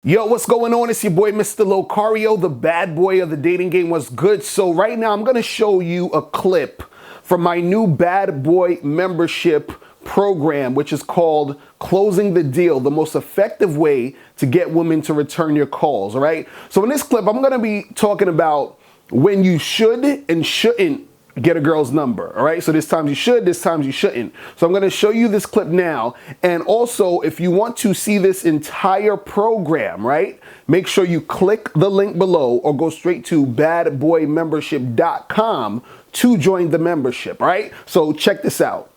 Yo, what's going on? It's your boy, Mr. Locario, the bad boy of the dating game. What's good? So right now, I'm going to show you a clip from my new bad boy membership program, which is called Closing the Deal, the most effective way to get women to return your calls, all right? So in this clip, I'm going to be talking about when you should and shouldn't get a girl's number, all right? So this times you should, this times you shouldn't. So I'm going to show you this clip now. And also, if you want to see this entire program, right, make sure you click the link below or go straight to badboymembership.com to join the membership, all right? So check this out.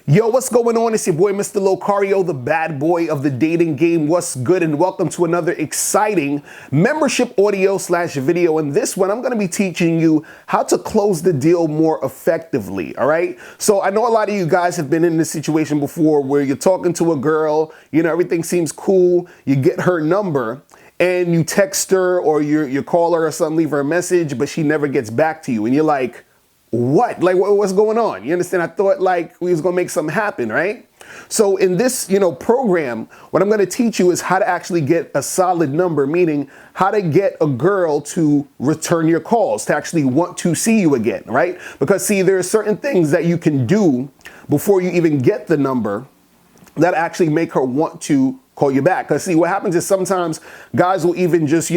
Yo, what's going on? It's your boy, Mr. Locario, the bad boy of the dating game. What's good? And welcome to another exciting membership audio/video. In this one, I'm going to be teaching you how to close the deal more effectively. All right. So I know a lot of you guys have been in this situation before where you're talking to a girl, you know, everything seems cool. You get her number and you text her or you call her or something, leave her a message, but she never gets back to you. And you're like, what? Like, what's going on? You understand? I thought like we was gonna make something happen, right? So in this, program, what I'm gonna teach you is how to actually get a solid number, meaning how to get a girl to return your calls, to actually want to see you again, right? Because see, there are certain things that you can do before you even get the number that actually make her want to call you back. Because see, what happens is sometimes guys will even just,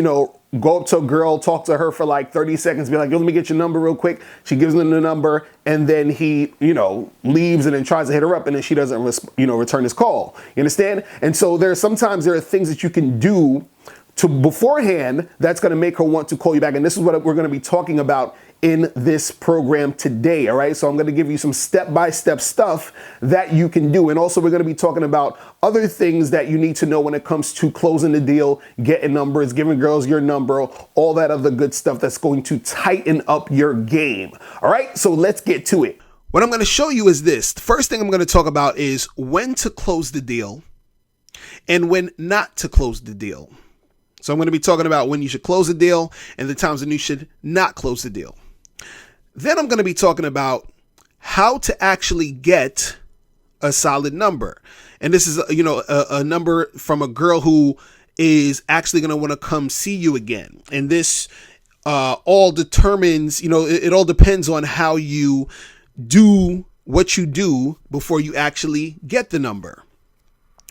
go up to a girl, talk to her for like 30 seconds, be like, yo, let me get your number real quick. She gives them the number, and then he, leaves and then tries to hit her up, and then she doesn't, return his call. You understand? And so sometimes there are things that you can do to beforehand that's going to make her want to call you back. And this is what we're going to be talking about in this program today. All right. So I'm going to give you some step-by-step stuff that you can do. And also we're going to be talking about other things that you need to know when it comes to closing the deal, getting numbers, giving girls your number, all that other good stuff that's going to tighten up your game. All right. So let's get to it. What I'm going to show you is this. The first thing I'm going to talk about is when to close the deal and when not to close the deal. So I'm going to be talking about when you should close the deal and the times when you should not close the deal. Then I'm going to be talking about how to actually get a solid number. And this is, a number from a girl who is actually going to want to come see you again. And this all determines, it all depends on how you do what you do before you actually get the number.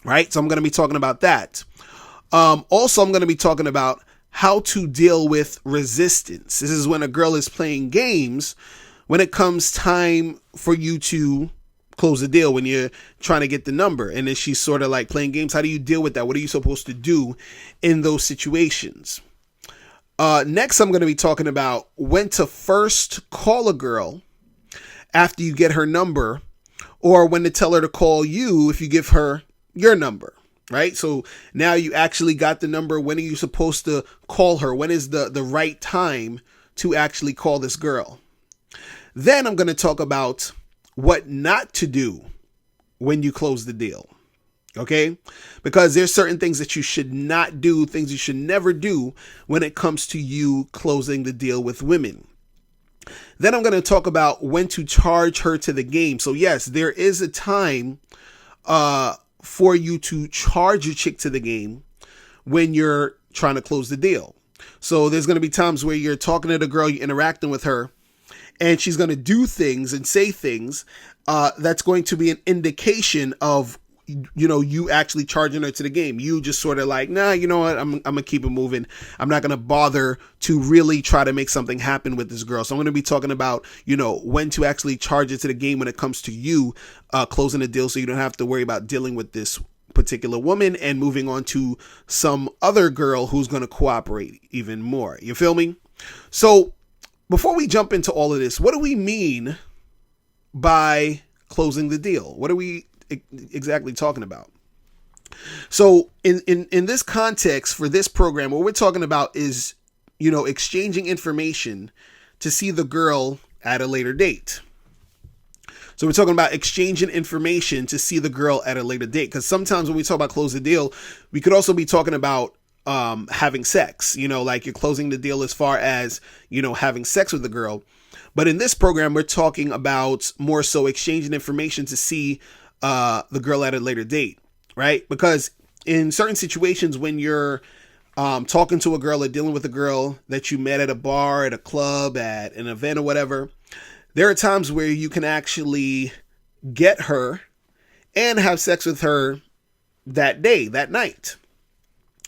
Right? So I'm going to be talking about that. Also, I'm going to be talking about how to deal with resistance. This is when a girl is playing games when it comes time for you to close the deal, when you're trying to get the number. And then she's sort of like playing games. How do you deal with that? What are you supposed to do in those situations? Next, I'm going to be talking about when to first call a girl after you get her number, or when to tell her to call you if you give her your number. Right. So now you actually got the number. When are you supposed to call her? When is the right time to actually call this girl? Then I'm going to talk about what not to do when you close the deal. OK, because there's certain things that you should not do, things you should never do when it comes to you closing the deal with women. Then I'm going to talk about when to charge her to the game. So, yes, there is a time for you to charge your chick to the game when you're trying to close the deal. So there's going to be times where you're talking to the girl, you're interacting with her, and she's going to do things and say things that's going to be an indication of, you actually charging her to the game. You just sort of like, nah, you know what? I'm going to keep it moving. I'm not going to bother to really try to make something happen with this girl. So I'm going to be talking about, when to actually charge it to the game when it comes to you closing the deal, so you don't have to worry about dealing with this particular woman and moving on to some other girl who's going to cooperate even more. You feel me? So before we jump into all of this, what do we mean by closing the deal? What are we exactly talking about? So in this context for this program, what we're talking about is, exchanging information to see the girl at a later date. So we're talking about exchanging information to see the girl at a later date. Because sometimes when we talk about close the deal, we could also be talking about having sex, like you're closing the deal as far as, having sex with the girl. But in this program, we're talking about more so exchanging information to see the girl at a later date, right? Because in certain situations when you're talking to a girl or dealing with a girl that you met at a bar, at a club, at an event or whatever, there are times where you can actually get her and have sex with her that day, that night,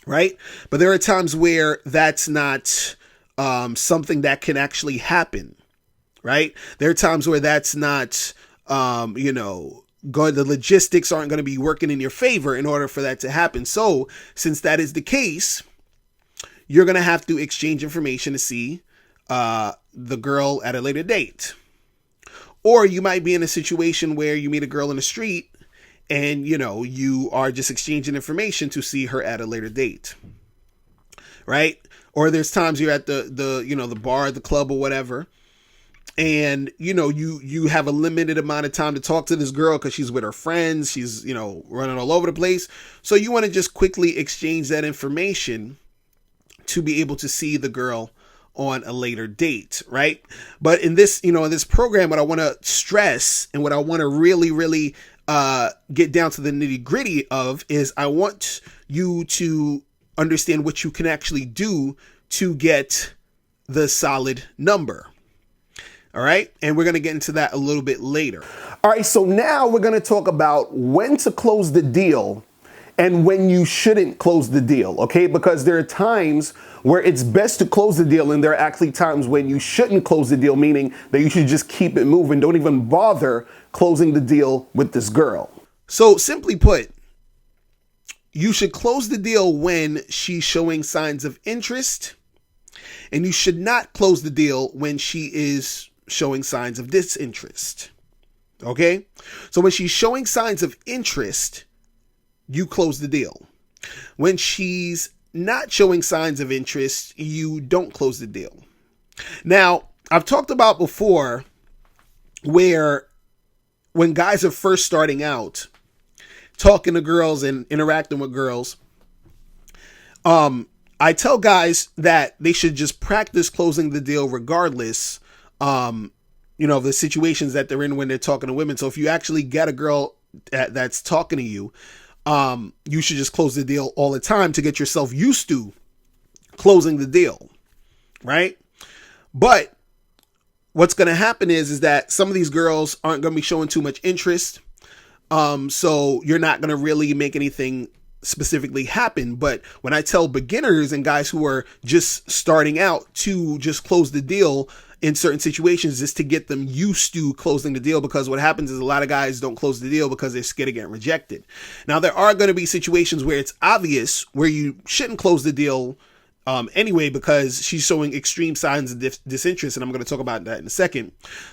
right? But there are times where that's not something that can actually happen, right? There are times where that's not, the logistics aren't going to be working in your favor in order for that to happen. So since that is the case, you're going to have to exchange information to see the girl at a later date. Or you might be in a situation where you meet a girl in the street and, you are just exchanging information to see her at a later date, right? Or there's times you're at the bar, the club or whatever, and, you have a limited amount of time to talk to this girl because she's with her friends. She's, running all over the place. So you want to just quickly exchange that information to be able to see the girl on a later date, right? But in this, in this program, what I want to stress and what I want to really, really get down to the nitty gritty of is I want you to understand what you can actually do to get the solid number. All right. And we're going to get into that a little bit later. All right. So now we're going to talk about when to close the deal and when you shouldn't close the deal, okay? Because there are times where it's best to close the deal, and there are actually times when you shouldn't close the deal, meaning that you should just keep it moving. Don't even bother closing the deal with this girl. So simply put, you should close the deal when she's showing signs of interest, and you should not close the deal when she is showing signs of disinterest, okay? So when she's showing signs of interest, you close the deal. When she's not showing signs of interest, you don't close the deal. Now, I've talked about before where when guys are first starting out, talking to girls and interacting with girls, I tell guys that they should just practice closing the deal regardless, of the situations that they're in when they're talking to women. So if you actually get a girl that's talking to you, you should just close the deal all the time to get yourself used to closing the deal, right? But what's going to happen is that some of these girls aren't going to be showing too much interest. So you're not going to really make anything specifically happen. But when I tell beginners and guys who are just starting out to just close the deal in certain situations, is to get them used to closing the deal, because what happens is a lot of guys don't close the deal because they're scared of getting rejected. Now, there are going to be situations where it's obvious where you shouldn't close the deal anyway, because she's showing extreme signs of disinterest, and I'm going to talk about that in a second.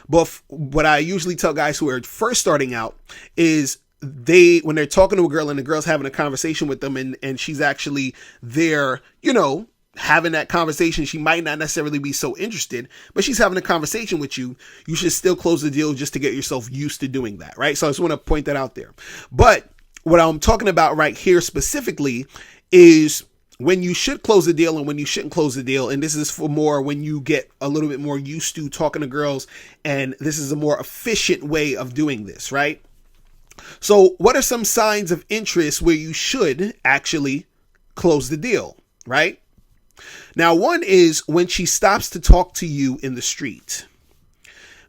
But what I usually tell guys who are first starting out is when they're talking to a girl and the girl's having a conversation with them, and she's actually there, having that conversation, she might not necessarily be so interested, but she's having a conversation with you, you should still close the deal just to get yourself used to doing that, right? So I just want to point that out there. But what I'm talking about right here specifically is when you should close the deal and when you shouldn't close the deal. And this is for more when you get a little bit more used to talking to girls, and this is a more efficient way of doing this, right? So what are some signs of interest where you should actually close the deal, right? Now, one is when she stops to talk to you in the street.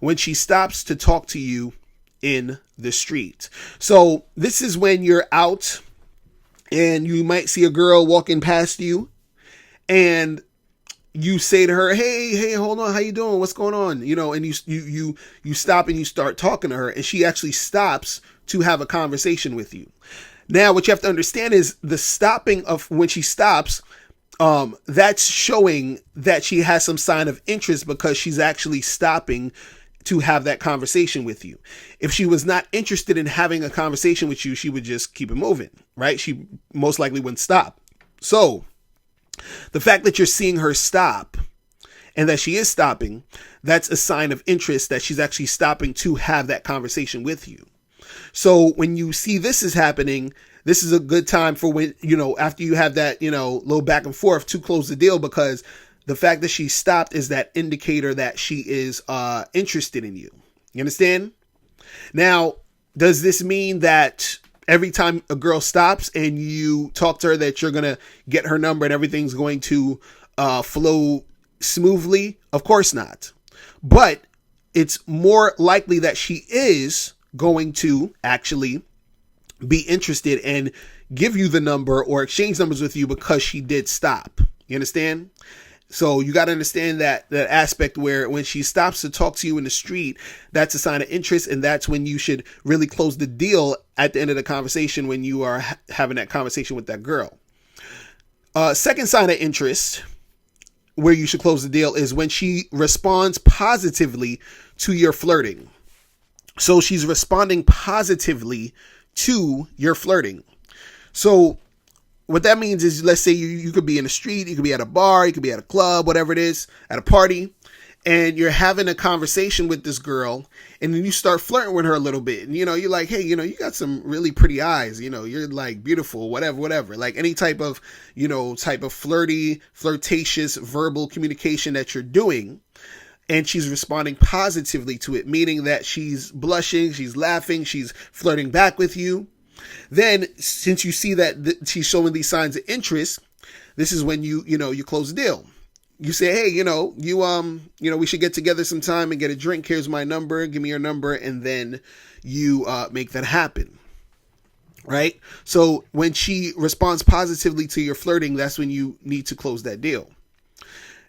When she stops to talk to you in the street. So this is when you're out and you might see a girl walking past you, and you say to her, hey, hold on, how you doing? What's going on? And you stop and you start talking to her, and she actually stops to have a conversation with you. Now, what you have to understand is the stopping of when she stops, that's showing that she has some sign of interest, because she's actually stopping to have that conversation with you. If she was not interested in having a conversation with you, she would just keep it moving, right? She most likely wouldn't stop. So the fact that you're seeing her stop and that she is stopping, that's a sign of interest, that she's actually stopping to have that conversation with you. So when you see this is happening, this is a good time for when, after you have that, little back and forth, to close the deal, because the fact that she stopped is that indicator that she is interested in you. You understand? Now, does this mean that every time a girl stops and you talk to her that you're going to get her number and everything's going to flow smoothly? Of course not. But it's more likely that she is going to actually be interested and give you the number or exchange numbers with you because she did stop. You understand? So you got to understand that aspect where when she stops to talk to you in the street, that's a sign of interest. And that's when you should really close the deal at the end of the conversation when you are having that conversation with that girl. Second sign of interest where you should close the deal is when she responds positively to your flirting. So she's responding positively to your flirting. So what that means is, let's say you could be in the street, you could be at a bar, you could be at a club, whatever it is, at a party, and you're having a conversation with this girl, and then you start flirting with her a little bit. And, you're like, hey, you got some really pretty eyes, you're like beautiful, whatever. Like any type of flirtatious verbal communication that you're doing. And she's responding positively to it, meaning that she's blushing, she's laughing, she's flirting back with you. Then, since you see that she's showing these signs of interest, this is when you close the deal. You say, hey, we should get together sometime and get a drink. Here's my number. Give me your number. And then you make that happen. Right? So when she responds positively to your flirting, that's when you need to close that deal.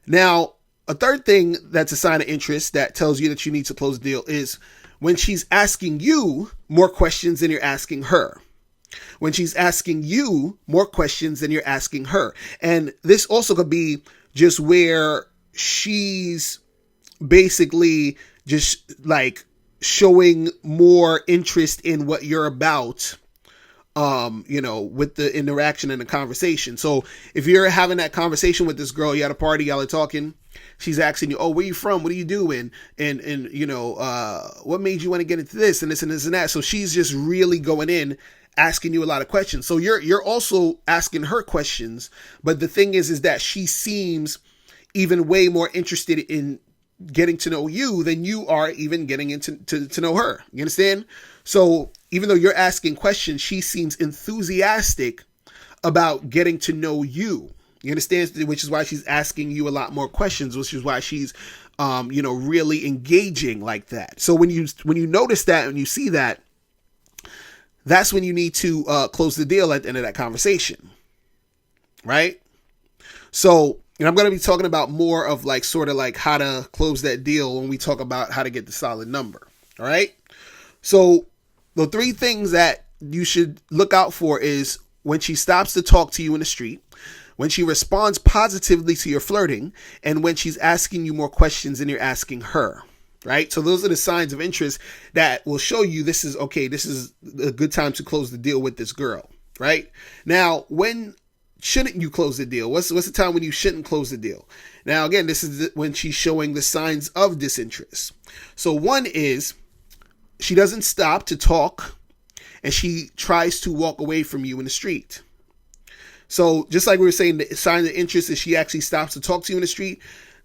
Now, a third thing that's a sign of interest that tells you that you need to close the deal is when she's asking you more questions than you're asking her. When she's asking you more questions than you're asking her. And this also could be just where she's basically just like showing more interest in what you're about, with the interaction and the conversation. So if you're having that conversation with this girl, you're at a party, y'all are talking, she's asking you, oh, where you from? What do you do? And what made you want to get into this and this and this and that? So she's just really going in, asking you a lot of questions. So you're also asking her questions. But the thing is that she seems even way more interested in getting to know you than you are even getting into to know her. You understand? So even though you're asking questions, she seems enthusiastic about getting to know you. You understand? Which is why she's asking you a lot more questions, which is why she's, really engaging like that. So when you notice that and you see that, that's when you need to close the deal at the end of that conversation. Right? So, I'm going to be talking about more of sort of how to close that deal when we talk about how to get the solid number. All right. So the three things that you should look out for is when she stops to talk to you in the street, when she responds positively to your flirting, and when she's asking you more questions than you're asking her. Right. So those are the signs of interest that will show you this is a good time to close the deal with this girl. Right. Now, when shouldn't you close the deal? What's the time when you shouldn't close the deal? Now, again, this is when she's showing the signs of disinterest. So one is she doesn't stop to talk and she tries to walk away from you in the street. So just like we were saying, the sign of interest is she actually stops to talk to you in the street.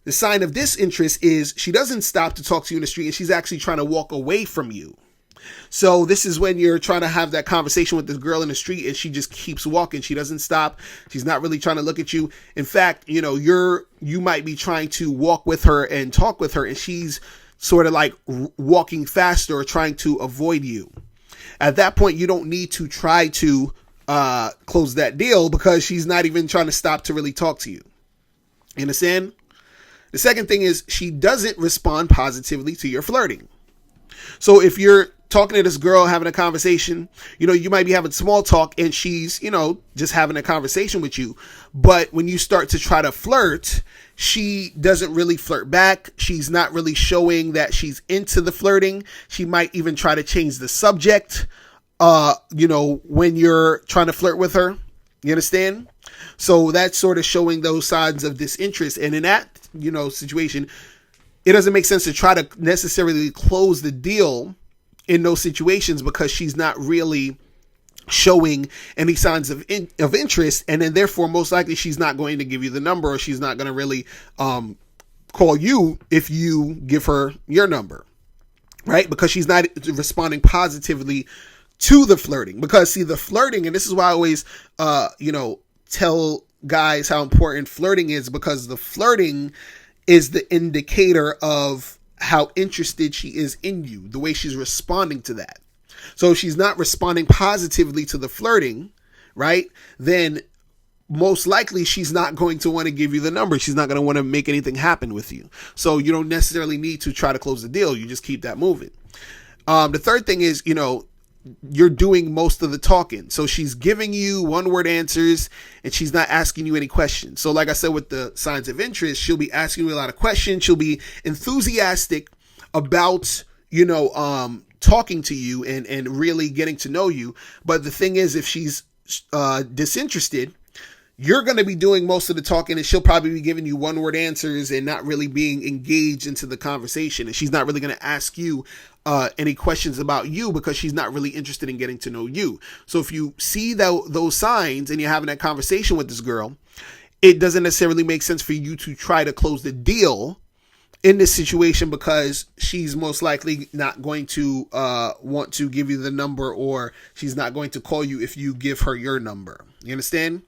The sign of disinterest is she doesn't stop to talk to you in the street and she's actually trying to walk away from you. So this is when you're trying to have that conversation with this girl in the street and she just keeps walking. She doesn't stop. She's not really trying to look at you. In fact, you might be trying to walk with her and talk with her and she's sort of like walking faster or trying to avoid you. At that point, you don't need to try to close that deal because she's not even trying to stop to really talk to you. You understand? The second thing is she doesn't respond positively to your flirting. So if you're talking to this girl, having a conversation, you might be having small talk and she's, just having a conversation with you. But when you start to try to flirt, she doesn't really flirt back. She's not really showing that she's into the flirting. She might even try to change the subject, when you're trying to flirt with her. You understand? So that's sort of showing those signs of disinterest. And in that, situation, it doesn't make sense to try to necessarily close the deal in those situations because she's not really showing any signs of interest. And then therefore, most likely she's not going to give you the number or she's not going to really call you if you give her your number. right? Because she's not responding positively to the flirting. Because see, the flirting, and this is why I always, tell guys how important flirting is, because the flirting is the indicator of how interested she is in you, the way she's responding to that. So if she's not responding positively to the flirting, right, then most likely she's not going to want to give you the number. She's not going to want to make anything happen with you. So you don't necessarily need to try to close the deal. You just keep that moving. The third thing is, you're doing most of the talking. So she's giving you one-word answers and she's not asking you any questions. So like I said, with the signs of interest, she'll be asking you a lot of questions. She'll be enthusiastic about, talking to you and really getting to know you. But the thing is, if she's disinterested, you're going to be doing most of the talking and she'll probably be giving you one-word answers and not really being engaged into the conversation. And she's not really going to ask you any questions about you because she's not really interested in getting to know you. So if you see those signs and you're having that conversation with this girl, it doesn't necessarily make sense for you to try to close the deal in this situation, because she's most likely not going to want to give you the number, or she's not going to call you if you give her your number. You understand?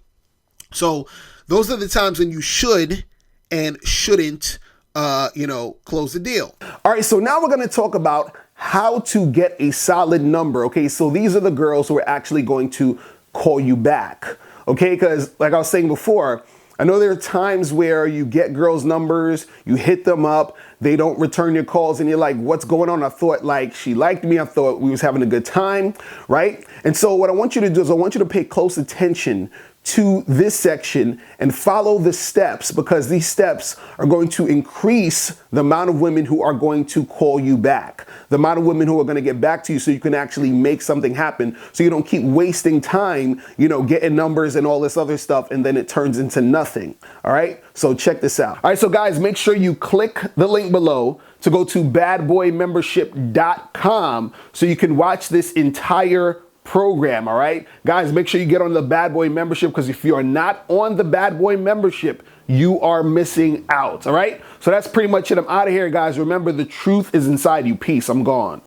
So those are the times when you should and shouldn't, close the deal. All right. So now we're going to talk about how to get a solid number. Okay. So these are the girls who are actually going to call you back. Okay. Because like I was saying before, I know there are times where you get girls' numbers, you hit them up, they don't return your calls, and you're like, what's going on? I thought like she liked me. I thought we was having a good time, right? And so what I want you to do is I want you to pay close attention to this section and follow the steps, because these steps are going to increase the amount of women who are going to call you back, the amount of women who are going to get back to you, so you can actually make something happen, so you don't keep wasting time, getting numbers and all this other stuff, and then it turns into nothing. All right, so check this out. All right, so guys, make sure you click the link below to go to badboymembership.com so you can watch this entire program. All right, guys, make sure you get on the Bad Boy membership, because if you are not on the Bad Boy membership, you are missing out. All right, so that's pretty much it. I'm out of here, guys. Remember, the truth is inside you. Peace. I'm gone.